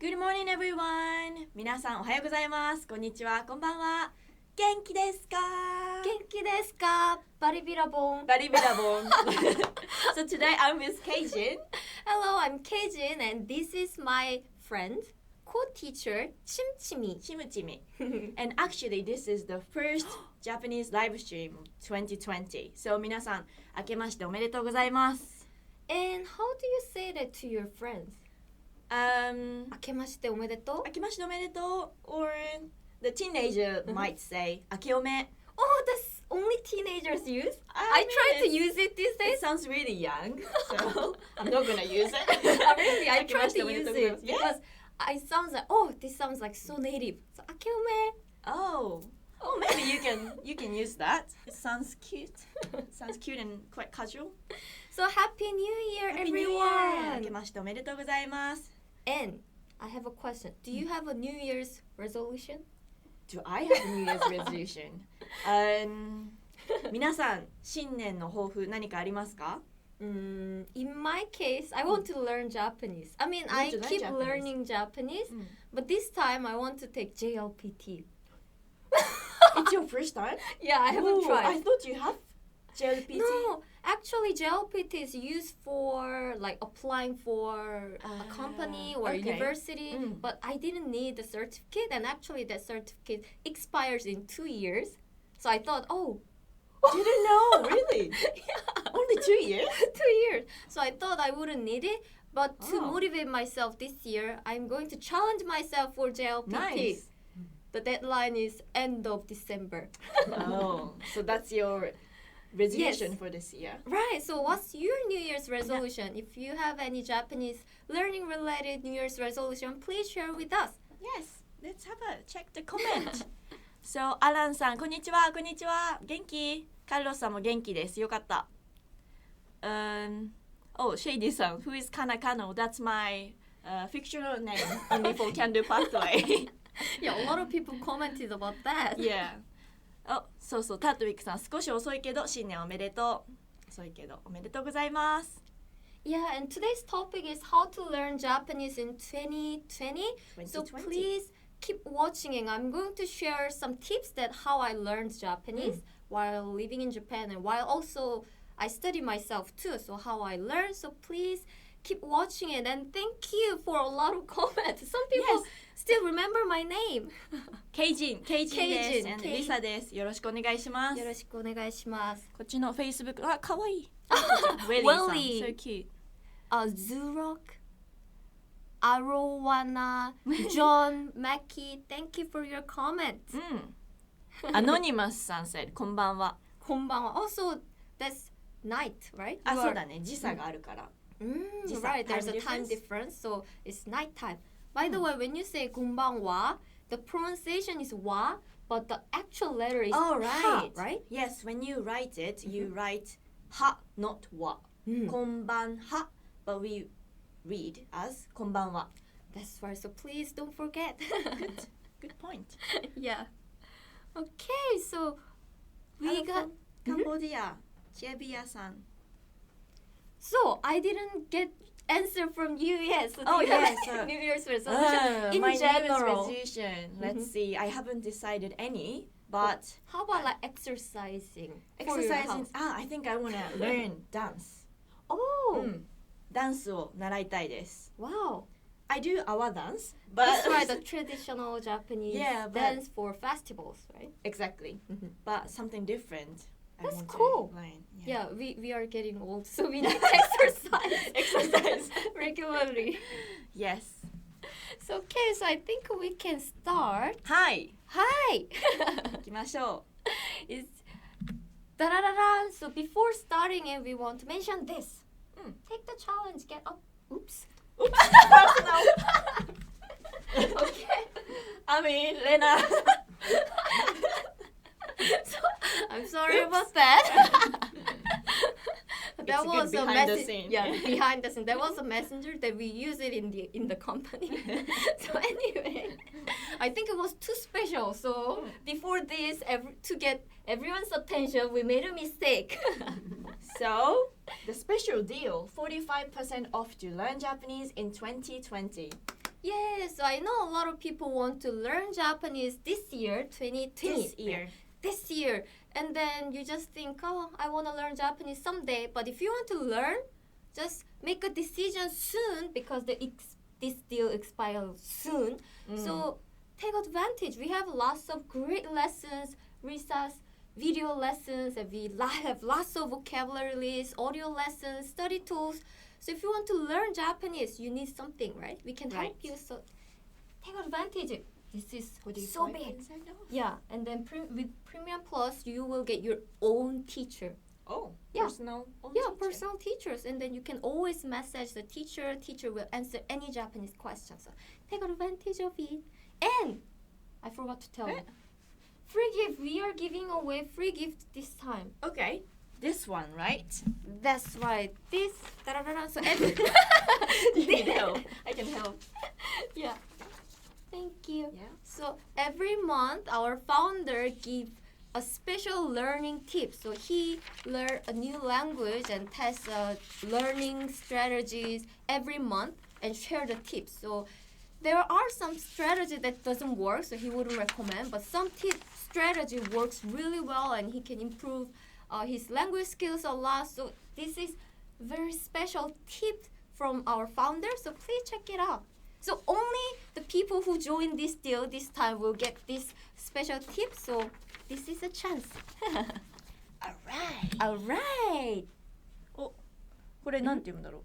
Good morning, everyone. 皆さんおはようございます。こんにちは、こんばんは。元気ですか？元気ですか？バリビラボン。バリビラボン。So today I'm with Keijin. Hello, I'm Keijin and this is my friend, co-teacher Chimchimi. Chimichimi. And actually this is the first Japanese live stream of 2020. So 皆さん、明けましておめでとうございます。And how do you say that to your friends? 明けましておめでとう。明けましておめでとう or the teenager might say 明けおめ Oh, that's only teenagers use? I try to use it these It days. sounds really young, so I'm not gonna use it. Really, I try to use it Yeah. because I sounds like, oh, this sounds like so native. So, 明けおめ. Oh, maybe you can use that. It sounds cute. Sounds cute and quite casual. So, Happy New Year, Happy New Year. everyone. 明けましておめでとうございます。And I have a question. Do you have a New Year's resolution? Do I have a New Year's resolution? 皆さん新年の抱負何かありますか？ In my case, I want to learn Japanese. I mean, You want I to learn keep Japanese? learning Japanese, but this time I want to take JLPT. It's your first time? Yeah, I haven't Oh, I tried. thought you have JLPT. No, actually, JLPT is used for like applying for a company or okay. university, but I didn't need the certificate, and actually, that certificate expires in 2 years. So I thought, oh, Didn't know, really? yeah. Only 2 years? 2 years. So I thought I wouldn't need it. But to Oh. motivate myself this year, I'm going to challenge myself for JLPT. Nice. The deadline is end of December. Oh, so that's your resolution Yes. for this year. Right. So what's your New Year's resolution? If you have any Japanese learning related New Year's resolution, please share with us. Yes, let's have a check the comment. So, アランさん、こんにちは、こんにちは。元気？カルロスさんも元気です。よかった。Oh, Shady さん、Who is Kanakano? That's my fictional name, only for Can Do Pathway. Yeah, a lot of people commented about that. Yeah. そうそう、タートウィックさん、少し遅いけど、新年おめでとう。遅いけど、おめでとうございます。Yeah, and today's topic is how to learn Japanese in 2020. So 2020. please keep watching and I'm going to share some tips that how I learned Japanese while living in Japan and while also I study myself too. So how I learned. So please keep watching it and thank you for a lot of comments. Some people Yes. still remember my name. ケイジンです。Keijin and リサです。よろしくお願いします。よろしくお願いします。こっちの Facebook、あ、かわいい。ウェリーさん、Welly. so cute. Zurok, Arowana, John, Mackie, thank you for your comments. アノニマスさん said こんばんは。こんばんは。Also, that's night, right? あ、 You そう are- だね。時差があるから。Mm, Just right, that there's a time time difference, so it's night time. By the way, when you say こんばんは, the pronunciation is wa, but the actual letter is Oh, ha, right. right? Yes, when you write it, you write は not わ。こんばんは but we read as こんばんは。 That's right, so please don't forget. Good point. Yeah. Okay, so we got...カンボジア、チェビアさん。 So, I didn't get answer from you yet. So, Oh, do you have yes, any New Year's resolution in my general? New Year's resolution. Let's see. I haven't decided any, but How about like exercising? for your exercising. health? I think I want to learn dance. Oh, ダンスを習いたいです。 wow. I do our dance, but That's right, the traditional Japanese Yeah, but- dance for festivals, right? exactly. Mhm. But something different. I That's want to cool. learn. Yeah, we are getting old, so we need to exercise. Exercise. regularly. Yes. So, okay, so I think we can start. はい。 Hi! 行きましょ It's da-da-da-da. So before starting it, we want to mention this. Mm. Take the challenge, get up. Oops. う。Personal. Okay. I mean, Lena. So, I'm sorry about that. It's That good was a behind the message. scene. Yeah, behind the scene. That was a messenger that we use it in the company. So anyway, I think it was too special. So before this, to get everyone's attention, we made a mistake. So, the special deal, 45% off to learn Japanese in 2020. Yeah, so I know a lot of people want to learn Japanese this year, 2020. This year. This year. And then you just think, oh, I want to learn Japanese someday. But if you want to learn, just make a decision soon because this deal expires soon. So take advantage. We have lots of great lessons, recess, video lessons, and we have lots of vocabularies, audio lessons, study tools. So if you want to learn Japanese, you need something, right? We can help Right. you. So take advantage. This is What do you so find big. inside now? Yeah, and then with Premium Plus, you will get your own teacher. Oh, Yeah. personal. own Yeah, teacher. personal teachers, and then you can always message the teacher. Teacher will answer any Japanese question. So take advantage of it. And I forgot to tell you, free gift. We are giving away free gift this time. Okay, this one, right? That's right. This. Da-da-da-da. So every. You can help. I can help. Yeah. Thank you. Yeah. So every month, our founder gives a special learning tip. So he learn a new language and test learning strategies every month and share the tips. So there are some strategy that doesn't work, so he wouldn't recommend. But some strategy works really well, and he can improve his language skills a lot. So this is very special tip from our founder. So please check it out. So only the people who join this deal this time will get this special tip. So this is a chance. Alright. Alright. これなんて言うんだろう。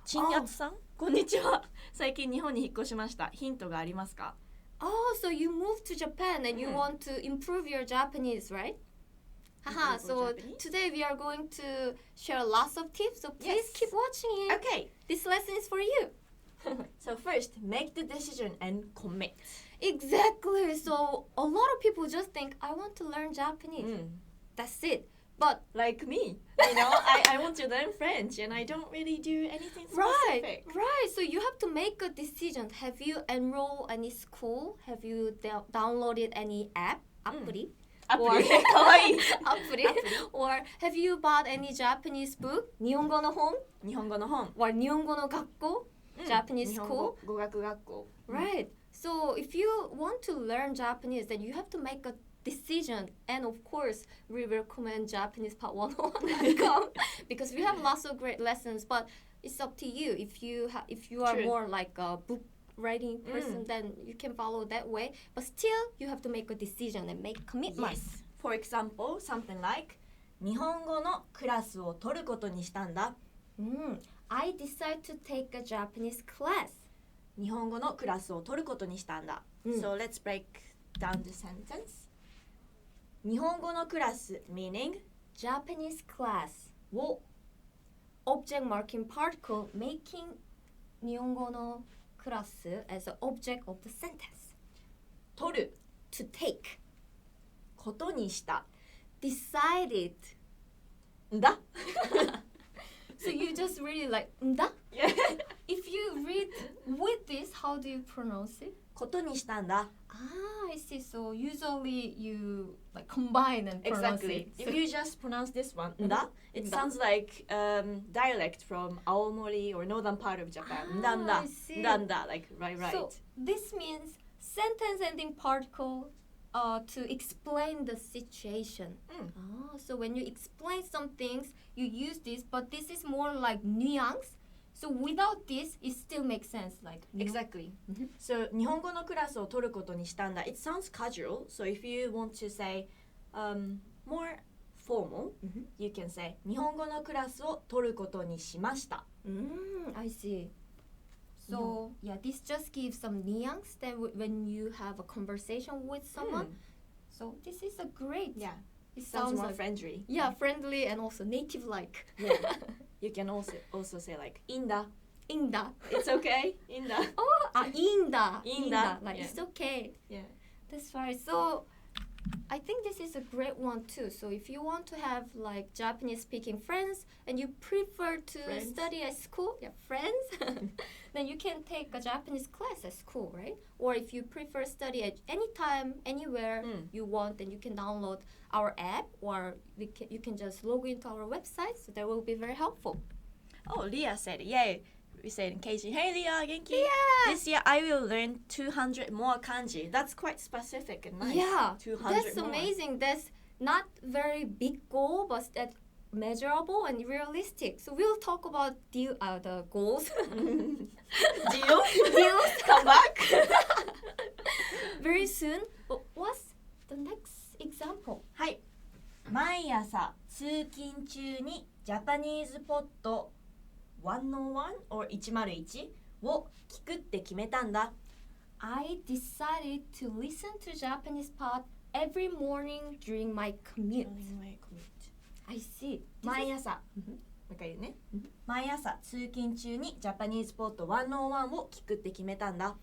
ちんやつさん、こんにちは。最近日本に引っ越しました。ヒントがありますか？ Oh, so you moved to Japan and you want to improve your Japanese, right? Haha, so Japanese? today we are going to share lots of tips. So please Yes. keep watching it. Okay. This lesson is for you. So first, make the decision and commit. Exactly. So a lot of people just think, I want to learn Japanese. That's it. But Like me. You know, I want to learn French and I don't really do anything specific. right. So you have to make a decision. Have you enrolled any school? Have you downloaded any app? アプリ? アプリかわいい。アプリ Or have you bought any Japanese book? 日本語の本? 日本語の本。 Or 日本語の学校? Japanese 日本 school? 語語学学校。 Right. So if you want to learn Japanese, then you have to make a decision. And of course, we recommend JapanesePart101.com because we have lots of great lessons. But it's up to you. If you are True. more like a book writing person, then you can follow that way. But still, you have to make a decision and make commitment. Yes. For example, something like 日本語のクラスを取ることにしたんだ。I decided to take a Japanese class. 日本語のクラスを取ることにしたんだ。So let's break down the sentence. 日本語のクラス meaning Japanese class. を Object marking particle making 日本語のクラス as an object of the sentence. 取る To take. ことにした Decided. んだ。 So you just really like んだ? Yeah. If you read with this, how do you pronounce it? ことにしたんだ。 Ah, I see. So usually you like combine and pronounce Exactly. it. If you just pronounce this one, んだ, it んだ sounds like dialect from Aomori or northern part of Japan. んだんだ I see. んだんだ like right. So this means sentence ending particle to explain the situation. So when you explain some things, you use this, but this is more like nuance. So without this, it still makes sense. Like Exactly. So 日本語のクラスを取ることにしたんだ. It sounds casual. So if you want to say more formal, you can say 日本語のクラスを取ることにしました. I see. So yeah, this just gives some nuance that when you have a conversation with someone. So this is a great. Yeah. It Sounds sounds more like friendly. friendly and also native like. Yeah. You can also say like いいんだ. いいんだ. It's okay. いいんだ. Oh, いいんだ. いいんだ. Like Yeah. it's okay. Yeah. That's right. So I think this is a great one too. So if you want to have like Japanese speaking friends and you prefer to Friends. study at school, friends, then you can take a Japanese class at school, right? Or if you prefer study at any time, anywhere you want, then you can download our app or you can just log into our website. So that will be very helpful. Oh, Leah said, yay. we say in Keiji, hey Leah, genki? Yeah. This year I will learn 200 more kanji. That's quite specific and nice. Yeah, 200 that's more. amazing. That's not very big goal, but that's measurable and realistic. So we'll talk about the goals. Deal? Deals. Come back. Very soon. But what's the next example? はい。毎朝通勤中にジャパニーズポッド101 or 101を聞くって決めたんだ。I decided to listen to Japanese pod every morning during my commute. I see. 毎朝、もう一回言うね。毎朝通勤中にジャパニーズポッド101を聞くって決めたんだ。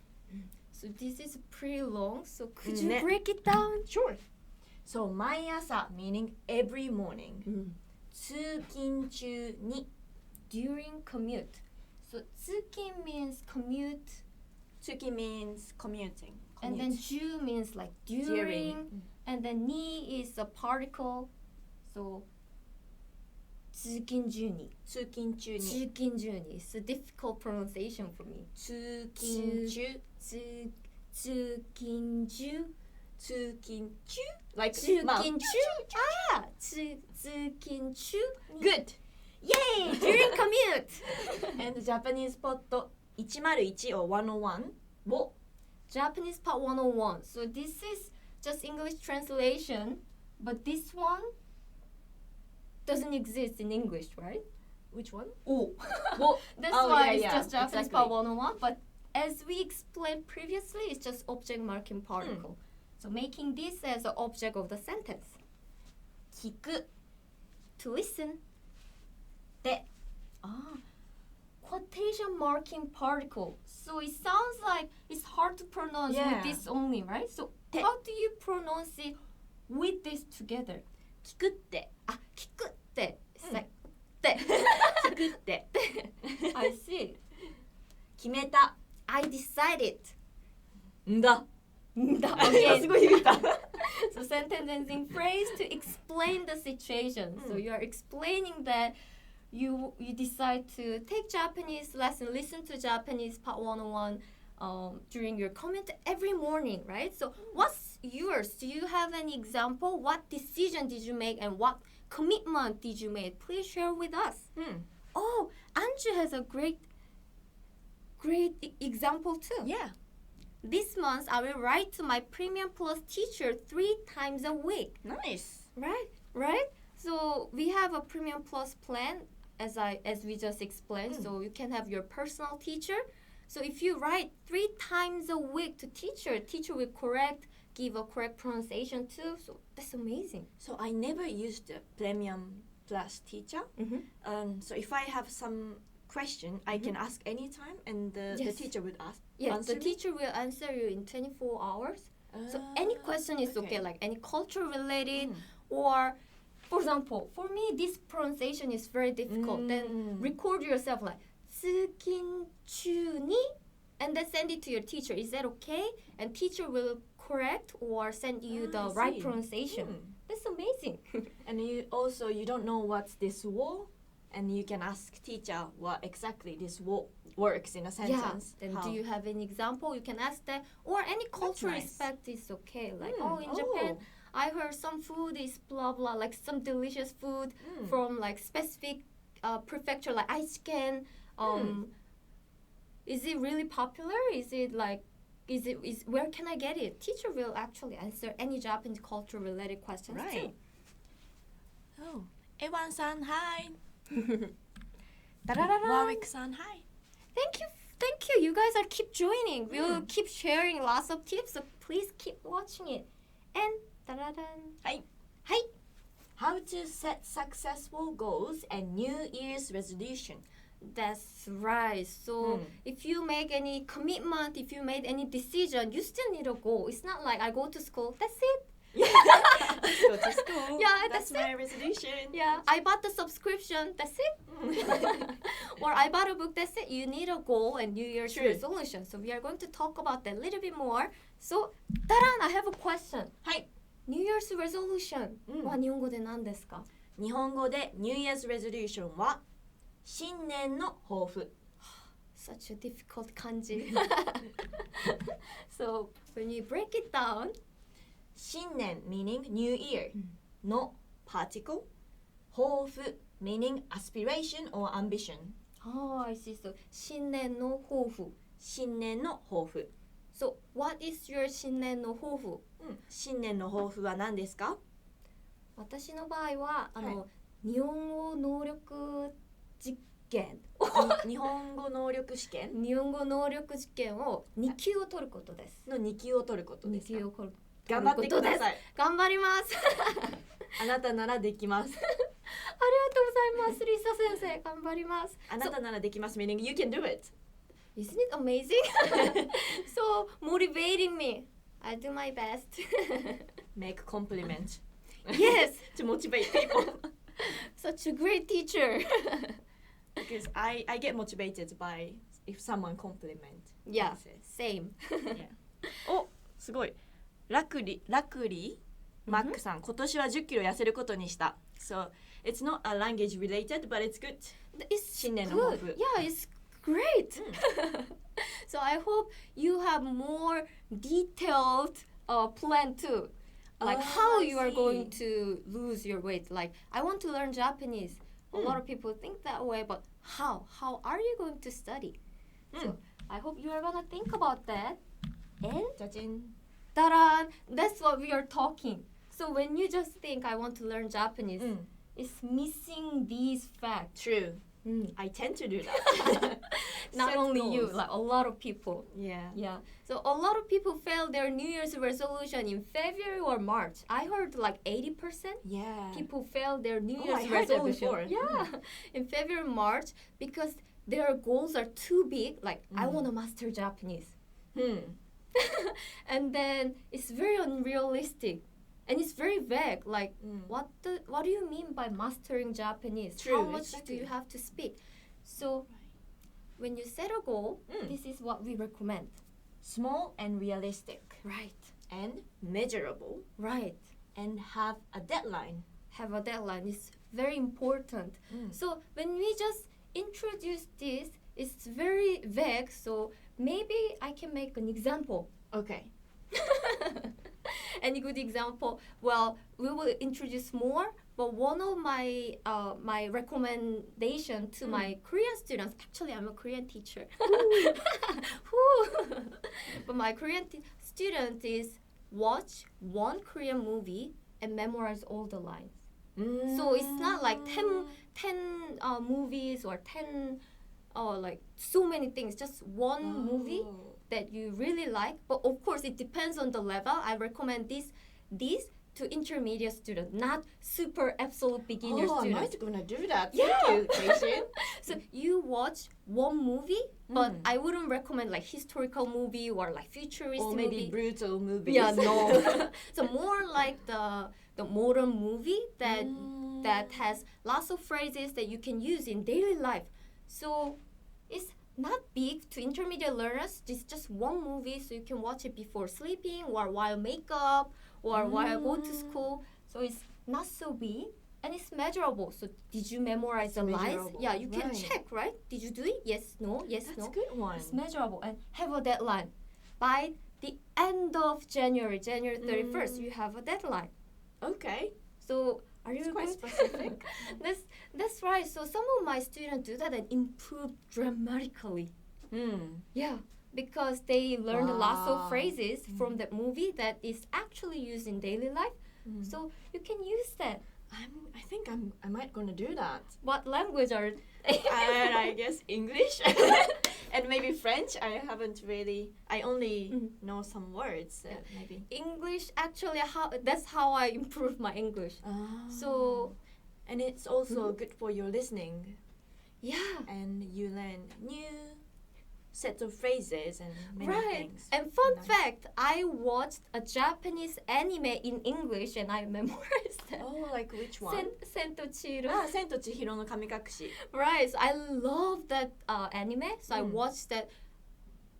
So this is pretty long. So could you ね。 break it down? Sure. So 毎朝 meaning every morning. 通勤中に During commute. So 通勤 means commute. 通勤 means commuting. And then ju means like during. And then ni is a particle. So 通勤中に。通勤中に通勤中に。It's a difficult pronunciation for me. 通勤中通勤中。通勤中 like 通勤中。まあ通勤中。 Good! Yay! During commute! And Japanese pot 101 or 101を Japanese part 101. So this is just English translation, but this one doesn't exist in English, right? Which one? Oh. Well, That's oh, why yeah, it's yeah, just Japanese exactly. part 101. But as we explained previously, it's just object marking particle. So making this as an object of the sentence. 聞く To listen. で Quotation marking particle. So it sounds like it's hard to pronounce Yeah. with this only, right? So Te. how do you pronounce it with this together? 聞くって 聞くって. It's like って. 聞くって I see. 決めた I decided. んだ Again. すごい響いた So sentence ending phrase to explain the situation. So you are explaining that you decide to take Japanese lesson, listen to Japanese part 101 during your commute every morning, right? So what's yours? Do you have any example? What decision did you make and what commitment did you make? Please share with us. Oh, Anju has a great example too. Yeah This month, I will write to my Premium Plus teacher 3 times a week. Nice Right? So we have a Premium Plus plan, as we just explained. So you can have your personal teacher. So if you write 3 times a week to teacher will give a correct pronunciation too. So that's amazing. So I never used the Premium Plus teacher so if I have some question I can ask anytime and the Yes. teacher would ask Yeah, answer the me? teacher will answer you in 24 hours. So any question is okay, like any culture related or, for example, for me this pronunciation is very difficult. Then record yourself like 通勤中に and then send it to your teacher. Is that okay? And teacher will correct or send you the I right see. pronunciation. That's amazing. And you don't know what's this wo and you can ask teacher what exactly this wo works in a sentence. Then How? do you have any example? You can ask that. Or any cultural nice. aspect is okay. Like, in Japan, I heard some food is blah blah, like some delicious food from like specific prefecture, like Aichiken. Is it really popular? Is it like, is where can I get it? Teacher will actually answer any Japanese culture related questions Right. too. Oh, Ewan-san, hi. Da-da-da-da. Warwick-san, hi. Thank you. You guys are keep joining. We'll keep sharing lots of tips, so please keep watching it. And da-da-dan. Hi. Hi. How to set successful goals and New Year's resolution. That's right. So if you make any commitment, if you made any decision, you still need a goal. It's not like I go to school, that's it. Let's go to school. Yeah, that's that's my resolution. Yeah, I bought the subscription, that's it. Or I bought a book, that's it. You need a goal and New Year's True. resolution. So we are going to talk about that a little bit more. So, Taran, I have a question. はい。 New Year's resolution は日本語で何ですか？日本語で New Year's resolution は新年の抱負。such a difficult kanji. So when you break it down, 新年 meaning new year の particle 抱負 meaning aspiration or ambition oh, I see. So 新年の抱負. 新年の抱負 So what is your 新年の抱負? 新年の抱負は何ですか私の場合はは日本語能力実験日本語能力試験日本語能力試験を2級を取ることです。の2級を取ることですか2級を取る頑張ってください頑張りますあなたならできますありがとうございますリサ先生頑張りますあなたならできます meaning you can do it Isn't it amazing? So motivating me. I do my best. make compliment Yes, to motivate people such a great teacher. because I get motivated by if someone compliment Yeah, says. same. おすごいラクリマックさん今年は10キロ痩せることにした So it's not a language related but it's good It's 新年の抱負 good. Yeah, it's great. So I hope you have more detailed plan too. Like Oh, how I you are see. going to lose your weight. Like I want to learn Japanese. A lot of people think that way, but how? How are you going to study? So I hope you are gonna think about that. And じゃじん ta-da! That's what we are talking. So when you just think I want to learn Japanese, うん it's missing these facts. True Mm. I tend to do that Not Set only you, goals. like a lot of people. Yeah Yeah. So a lot of people fail their New Year's resolution in February or March. I heard like 80% Yeah people fail their New Oh, Year's I heard that resolution. before. Yeah. In February, March because their goals are too big. Like I want to master Japanese. And then it's very unrealistic. And it's very vague. Like what do you mean by mastering Japanese? True, How much exactly. do you have to speak? So when you set a goal, this is what we recommend. Small and realistic Right. and measurable Right. and have a deadline Have a deadline is very important. So when we just introduce this, it's very vague. So maybe I can make an example. Okay Any good example? Well, we will introduce more. But one of my my recommendation to my Korean students, actually I'm a Korean teacher. But my Korean student is watch one Korean movie and memorize all the lines. So it's not like 10 movies or 10 like so many things. Just one movie that you really like. But of course, it depends on the level. I recommend this to intermediate students, not super absolute beginner I'm students. not gonna do that Yeah. Thank you Keishin So you watch one movie, but I wouldn't recommend like historical movie or like futuristic or maybe movie. brutal movies Yeah, no. So more like the modern movie that that has lots of phrases that you can use in daily life. So it's not big to intermediate learners. It's just one movie, so you can watch it before sleeping or while makeup or while go to school. So it's not so big and it's measurable. So did you memorize the lines? measurable, Yeah, you can right. check, right? Did you do it? Yes, no, yes, That's no. a good one It's measurable and have a deadline. By the end of January 31st, you have a deadline. Okay So are you it's quite good? specific That's right. So some of my students do that and improve dramatically. Yeah, because they learned lots Wow. of phrases from that movie that is actually used in daily life. So you can use that. I think I might gonna do that What language are and I guess English and maybe French I haven't really I only know some words maybe English? Actually, that's how I improve my English. So and it's also good for your listening yeah. and you learn new set of phrases and many Right. things And fun Nice. fact, I watched a Japanese anime in English and I memorized it. Oh like which one? Sen to Chihiro. 千と千尋の神隠し Right. So I love that anime. So I watched that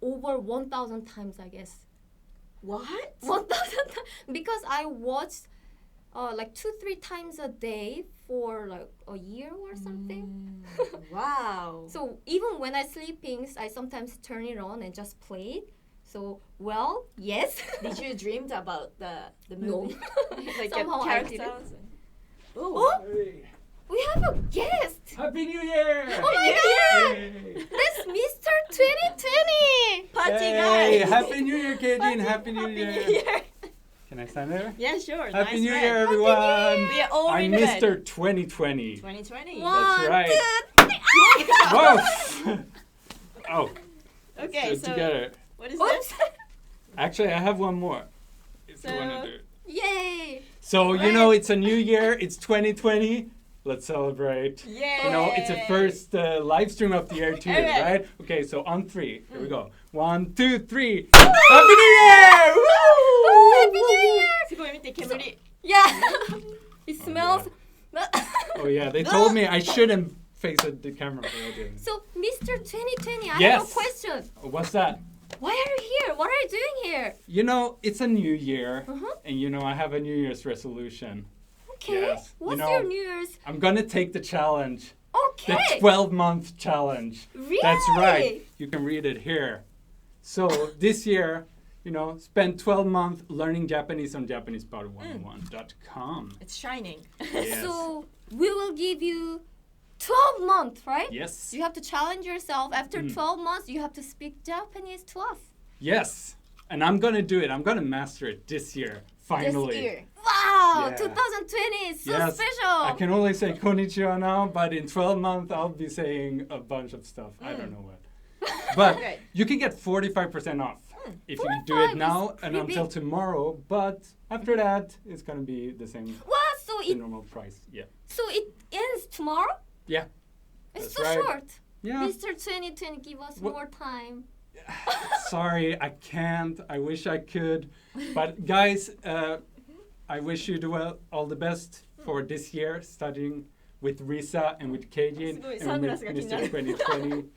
over 1,000 times, I guess. What? 1,000 times because I watched like 2-3 times a day for like a year or something. Wow. So even when I sleeping, I sometimes turn it on and just play it. So well, yes. Did you dreamed about the No. movie? Like Somehow I characters? didn't. Oh. Hey. We have a guest. Happy New Year! Oh my God! Yay. That's Mr. 2020. Party Hey, guys. Happy New Year, Katie, and Happy New Happy Year. New Year. Can I stand there? Yeah, sure. Happy nice New red. Year, everyone! We are all I'm in red. Mr. 2020. 2020. One, right. 2, 3. Whoa! Oh, Okay, let's do it so together. what is Oops. this? Actually, I have one more. If you So- want to do it. Yay. So, you know, it's a new year. It's 2020. Let's celebrate. Yay. You know, it's the first live stream of the year too, Okay. right? Okay, so on 3. Here we go. 1, 2, 3. Happy New Year! Woo! Oh, Happy New Year. すごい見て煙。 Yeah. It smells. Oh yeah, they told me I shouldn't face the camera, but I didn't. So, Mr. 2020, I have a Yes. question. What's that? Why are you here? What are you doing here? You know, it's a new year, Uh-huh. and you know, I have a New Year's resolution. Okay. Yes. What's You know, your New Year's? I'm gonna take the challenge, Okay. the 12-month challenge. Really? That's right. You can read it here. So this year, you know, spend 12 months learning Japanese on JapanesePod101.com. It's shining. Yes. So, we will give you 12 months, right? Yes. You have to challenge yourself. After Mm. 12 months, you have to speak Japanese to us. Yes. And I'm gonna do it. I'm gonna master it this year. Finally. This year. Wow, Yeah. 2020 is so Yes. special. I can only say konnichiwa now, but in 12 months I'll be saying a bunch of stuff. I don't know what. But Great. you can get 45% off if you do 45 it now is and pretty until big. tomorrow. But after that, it's gonna be the same, Wow, so the it normal price. Yeah. it ends tomorrow? Yeah. It's That's so right. short. Yeah. Mr. 2020, give us What- more time. Sorry, I can't. I wish I could. But guys, I wish you all the best for this year studying with Risa and with Keijin すごい、 and サングラ with スが気になる。 Mr. 2020.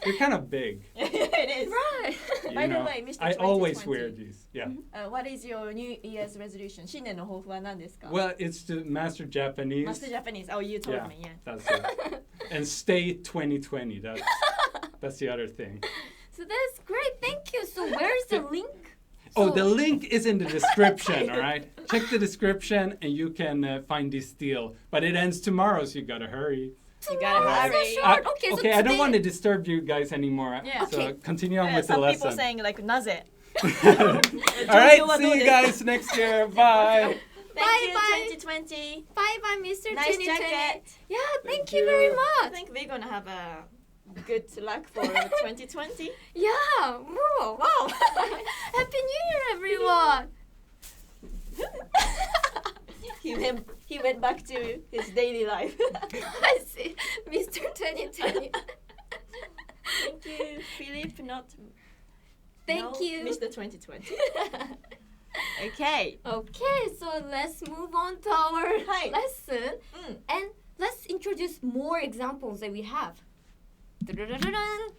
You're kind of big. It is. Right. You By the know. way, Mr. I always 2020. wear these. Yeah. What is your New Year's resolution? 新年の抱負は何ですか？ Well, it's to master Japanese. Master Japanese. Oh, you told Yeah, me. Yeah. that's it. And stay 2020. That's the other thing. So that's great. Thank you. So where's the link? Oh, So- the link is in the description, all right? Check the description and you can find this deal. But it ends tomorrow, so you gotta hurry. You gotta Tomorrow, hurry. so short. Okay, so okay, I don't today- want to disturb you guys anymore. Yeah. So Okay. continue on Yeah, with the some people lesson. saying like なぜ? All right, see you guys next year. Bye. Thank you, Bye, bye. 2020. Bye bye, Mr. Nice 2020. jacket. Yeah, thank Thank you very you. I much. think we're gonna have a good luck for 2020. Yeah, whoa. Wow. Happy New Year, everyone. he went back to his daily life. I see, Mr. 2020. Thank you, Philip. Not. Thank no, you. Mr. 2020. Okay. Okay, so let's move on to our Hi. lesson Mm. and let's introduce more examples that we have. Dun-dun-dun-dun.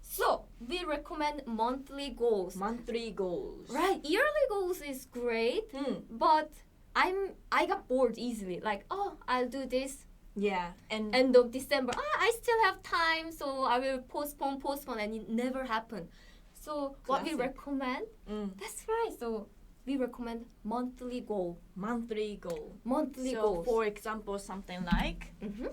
So, we recommend monthly goals. Monthly goals. Right, yearly goals is great, Mm. but I got bored easily. Like, oh, I'll do this Yeah. And end of December. I still have time, so I will postpone, and it never happened. So what we Classic. recommend? mm, That's right. So we recommend monthly goal. monthly goal. Monthly So, goals. for example, something like Mm-hmm.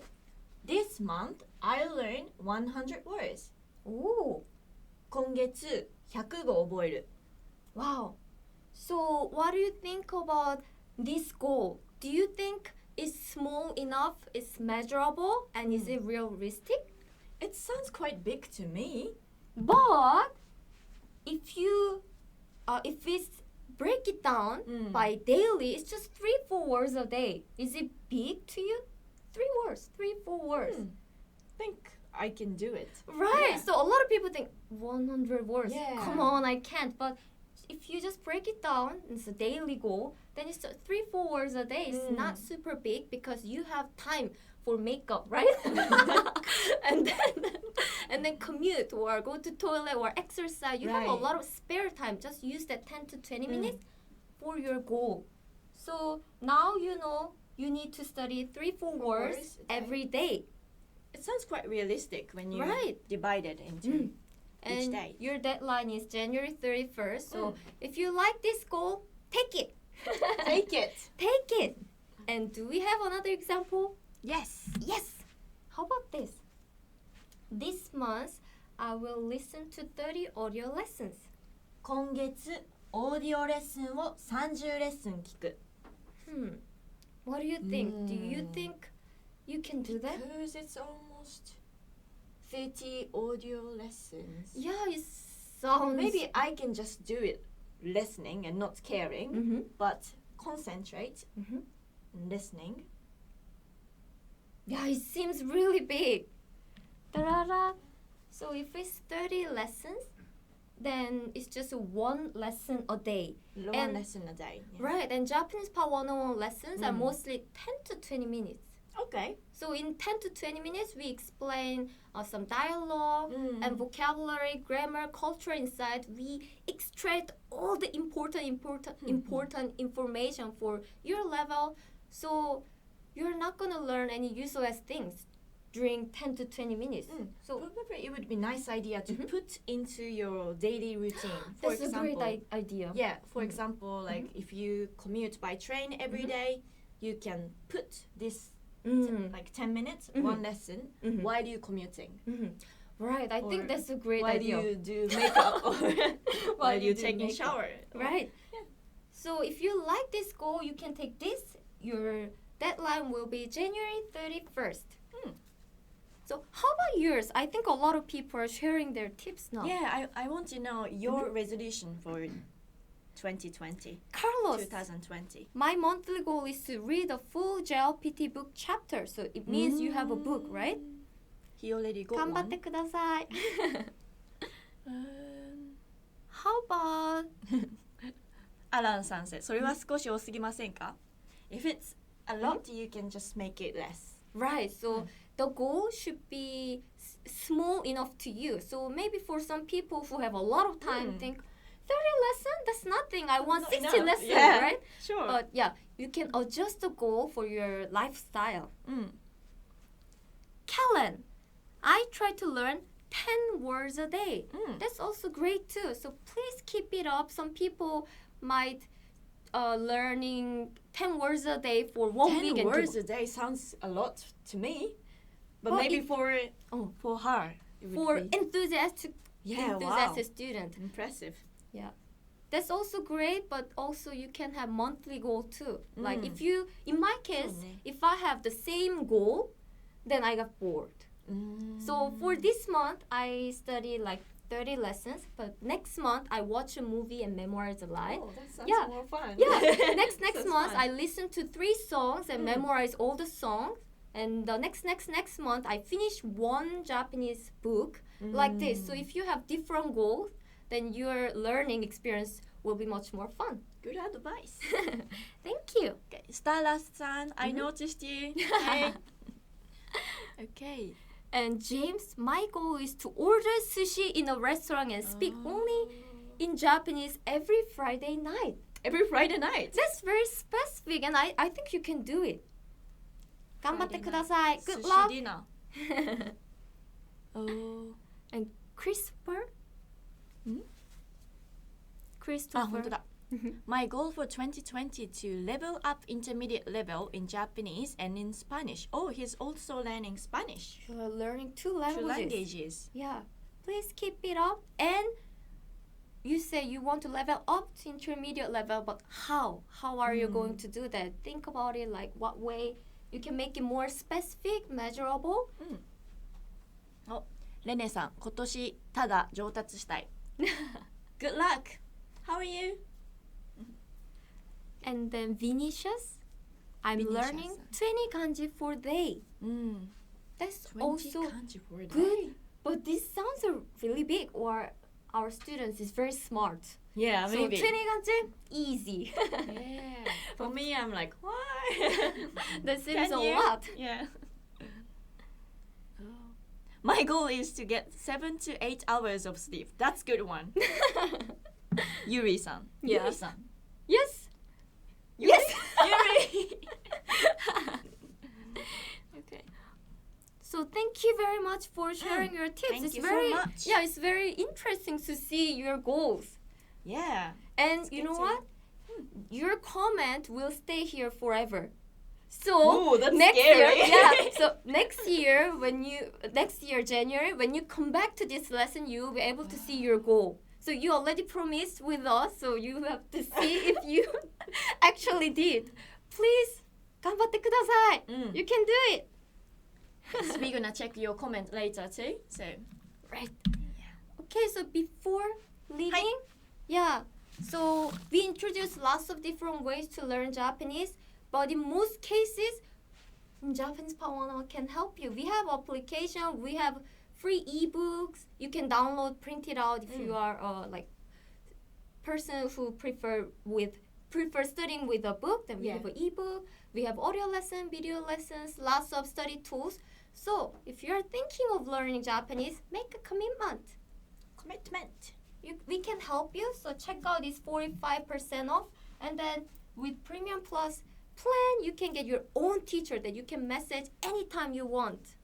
this month I learned 100 words. Oh, 今月100語覚える。 wow. So what do you think about this goal? Do you think it's small enough? It's measurable, and is it realistic? It sounds quite big to me. But if we break it down Mm. by daily, it's just 3-4 words a day. Is it big to you? 3-4 words. Think I can do it. Right. Yeah. So a lot of people think 100 words. Yeah. Come on, I can't. But if you just break it down, it's a daily goal. Then it's 3-4 words a day. It's Mm. not super big because you have time for makeup, right? and then commute or go to toilet or exercise. You have a Right. lot of spare time. Just use that 10 to 20 Mm. minutes for your goal. So now you know you need to study 3-4 words words a day. every day. It sounds quite realistic when you Right. divide it into Mm. each And day. your deadline is January 31st. So Mm. if you like this goal, take it. Take it. Take it. And do we have another example? Yes. Yes. How about this? This month, I will listen to 30 audio lessons. 今月オーディオレッスンを30レッスン聞く。 What do you think? Do you Mm. think you can do that? Because it's almost 30 audio lessons. Yeah, it Or sounds. maybe I can just do it listening and not caring, Mm-hmm. but concentrate Mm-hmm. and listening. Yeah, it seems really big. Da-da-da. So if it's 30 lessons, then it's just one lesson a day. One And- lesson a day. Yeah. Right, and Japanese Power 101 lessons are Mm. mostly 10 to 20 minutes. Okay. So in 10 to 20 minutes, we explain some dialogue Mm. and vocabulary, grammar, culture inside. We extract all the important information for your level. So you're not gonna learn any useless things during 10 to 20 minutes. Mm. So Probably it would be a nice idea to Mhm. put into your daily routine. For that's a example, great idea. yeah. For Mhm. example, like if you commute by train every Mhm. day, you can put this Mm. like 10 minutes, Mhm. one lesson Mhm. while you commuting. Mhm. Right, I Or think that's a great While idea. you do makeup or while you you do taking makeup. shower. Right. Yeah. So if you like this goal, you can take this. Your deadline will be January 31st. Hmm. So how about yours? I think a lot of people are sharing their tips now. Yeah, I want to know your resolution for 2020, Carlos, 2020. my monthly goal is to read a full JLPT book chapter. So it means you have a book, right? He already got 頑張って one. ください。 How about Alan さん said, それは少し多すぎませんか? If it's a lot, you can just make it less. right? So the goal should be small enough to you. So maybe for some people who have a lot of time, Mm. think 30 lessons, that's nothing. I want Not 60 enough. lessons, Yeah. right? Sure. But yeah, you can adjust the goal for your lifestyle. Kellen, I try to learn 10 words a day. That's also great too. So please keep it up. Some people might learning 10 words a day for 1 week 10 and words give- a day sounds a lot to me. But Well, maybe if- for her. it would for be- enthusiastic yeah, wow. enthusiastic student. Impressive. That's also great, but also you can have monthly goal too. Like Mm. if you, in my case, 좋네. if I have the same goal, then I got bored. So for this month, I study like 30 lessons, but next month I watch a movie and memorize a line. Oh, that sounds Yeah. more fun. Yeah, next Sounds month fun. I listen to 3 songs and Mm. memorize all the songs. And the next month I finish one Japanese book like this. So if you have different goals, then your learning experience will be much more fun. Good advice. Thank you. Okay, Stardust-san, I Mhm. noticed you. Hey. Okay. And James, my goal is to order sushi in a restaurant and speak only in Japanese every Friday night. every Friday night. That's very specific, and I think you can do it. 頑張ってください. Good Sushi luck. dinner. Oh. And Christopher? Hmm? Christopher. 本当だ. My goal for 2020 to level up intermediate level in Japanese and in Spanish. Oh, he's also learning Spanish. You're learning 2 Two languages. languages. Yeah. Please keep it up. And you say you want to level up to intermediate level, but how? How are you going to do that? Think about it, like what way you can make it more specific, measurable. レネさん、今年ただ上達したい。Good luck. How are you? And then Vinicius, I'm Vinicius. learning 20 kanji for day. That's 20 also kanji for a day. good. But this sounds really big, or our students is very smart. Yeah, So maybe. 20 kanji, easy. Yeah. For me, I'm like, why? That seems Can a you? lot. Yeah. My goal is to get 7 to 8 hours of sleep. That's good one. Yuri-san. Yeah. Yuri-san. Yes. Yes. So thank you very much for sharing your tips. Thank it's you so very much. yeah, it's very interesting to see your goals. Yeah. And It's you good know to- what? Your comment will stay here forever. So Ooh, that's next scary. year, yeah. So next year January, when you come back to this lesson, you will be able to see your goal. So you already promised with us, so you have to see if you actually did. Please, 頑張ってください. Mm. You can do it. Yes, we're gonna check your comment later too. So Right. Okay, so before leaving, yeah. So we introduced lots of different ways to learn Japanese, but in most cases, Japanese Power 101 can help you. We have application, we have free ebooks. You can download, print it out if you are like person who prefer studying with a book. Then we Yeah. have an ebook. We have audio lesson, video lessons, lots of study tools. So if you are thinking of learning Japanese, make a commitment. commitment. We can help you. So check out this 45% off, and then with Premium Plus plan, you can get your own teacher that you can message anytime you want.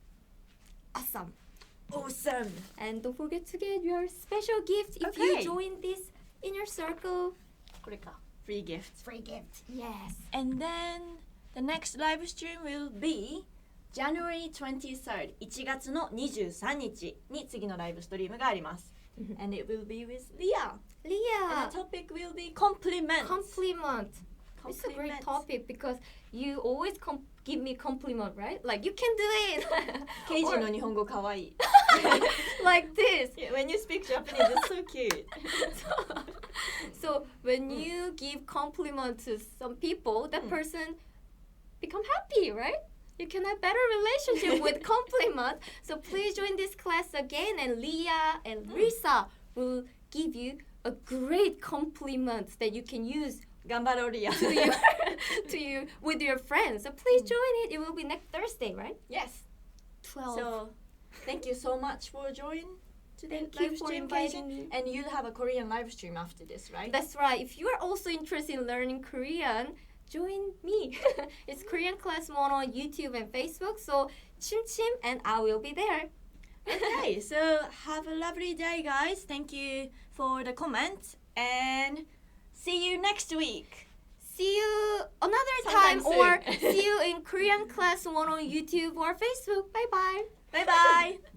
Awesome. Awesome. And don't forget to get your special gift if Okay. you join this inner circle. これか。Free gift. Free gift. Yes. And then the next live stream will be January 23rd. 1月の23日に次のライブストリームがあります。And it will be with Leah. Leah. And the topic will be compliment. Compliment. It's a great Compliment. topic because you always give me compliment, right? Like you can do it. ケイジの日本語かわいい。 Like this. Yeah, when you speak Japanese, it's so cute. So when you give compliment to some people, that person become happy, right? You can have better relationship with compliment. So please join this class again, and Leah and Risa will give you a great compliment that you can use 頑張ろうリア。 to you with your friends. So please join it. It will be next Thursday, right? Yes. 12. So, thank you so much for joining today's Thank you live for stream, inviting Keijin. me. And you'll have a Korean live stream after this, right? That's right. If you are also interested in learning Korean, join me. It's Korean Class 1 on YouTube and Facebook. So Chim Chim and I will be there. Okay, so have a lovely day, guys. Thank you for the comments, and see you next week. See you another Sometime time, or soon. see you in Korean Class 1 on YouTube or Facebook. Bye bye. Bye bye.